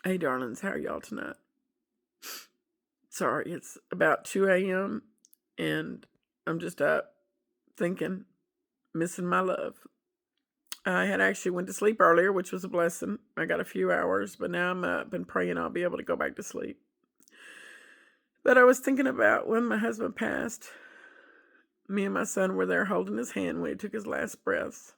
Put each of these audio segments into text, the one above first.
Hey, darlings, how are y'all tonight? Sorry, it's about 2 a.m. and I'm just up thinking, missing my love. I had actually went to sleep earlier, which was a blessing. I got a few hours, but now I'm up and praying I'll be able to go back to sleep. But I was thinking about when my husband passed. Me and my son were there holding his hand when he took his last breaths.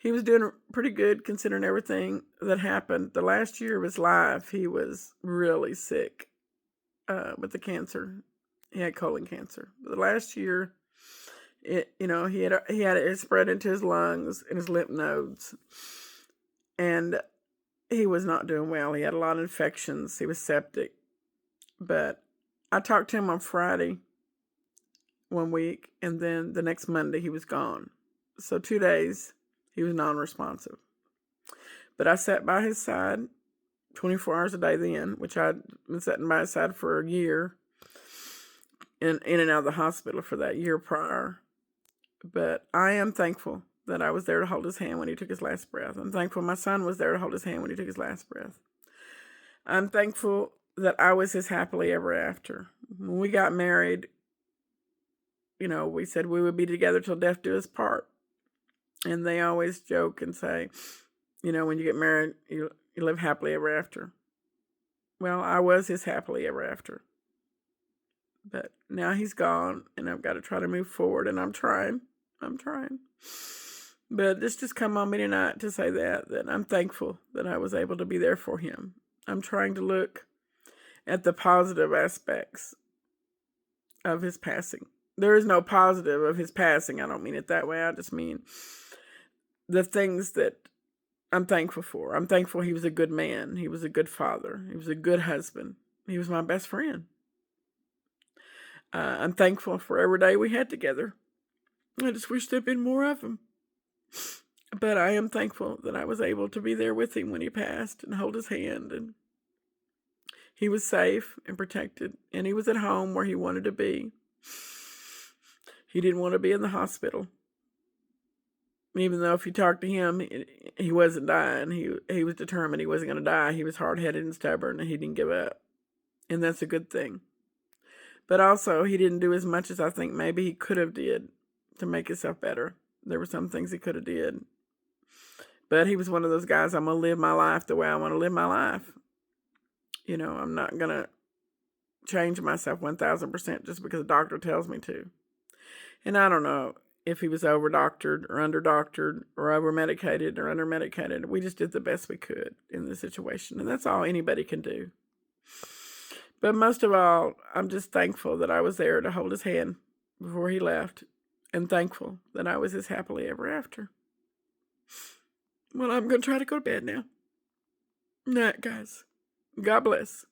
He was doing pretty good considering everything that happened. The last year of his life, he was really sick with the cancer. He had colon cancer. But the last year, he had it spread into his lungs and his lymph nodes, and he was not doing well. He had a lot of infections. He was septic. But I talked to him on Friday one week, and then the next Monday he was gone. So 2 days he was non-responsive. But I sat by his side 24 hours a day then, which I'd been sitting by his side for a year, and in and out of the hospital for that year prior. But I am thankful that I was there to hold his hand when he took his last breath. I'm thankful my son was there to hold his hand when he took his last breath. I'm thankful that I was his happily ever after. When we got married, we said we would be together till death do us part. And they always joke and say, when you get married, you live happily ever after. Well, I was his happily ever after. But now he's gone, and I've got to try to move forward, and I'm trying. But this just come on me tonight to say that I'm thankful that I was able to be there for him. I'm trying to look at the positive aspects of his passing. There is no positive of his passing. I don't mean it that way. I just mean the things that I'm thankful for. I'm thankful he was a good man. He was a good father. He was a good husband. He was my best friend. I'm thankful for every day we had together. I just wish there'd been more of them. But I am thankful that I was able to be there with him when he passed and hold his hand. And he was safe and protected. And he was at home where he wanted to be. He didn't want to be in the hospital. Even though if you talked to him, he wasn't dying. He was determined he wasn't going to die. He was hard-headed and stubborn, and he didn't give up. And that's a good thing. But also, he didn't do as much as I think maybe he could have did to make himself better. There were some things he could have did. But he was one of those guys, I'm going to live my life the way I want to live my life. I'm not going to change myself 1,000% just because a doctor tells me to. And I don't know if he was over-doctored or under-doctored or over-medicated or under-medicated. We just did the best we could in the situation. And that's all anybody can do. But most of all, I'm just thankful that I was there to hold his hand before he left, and thankful that I was his happily ever after. Well, I'm going to try to go to bed now. Night, guys. God bless.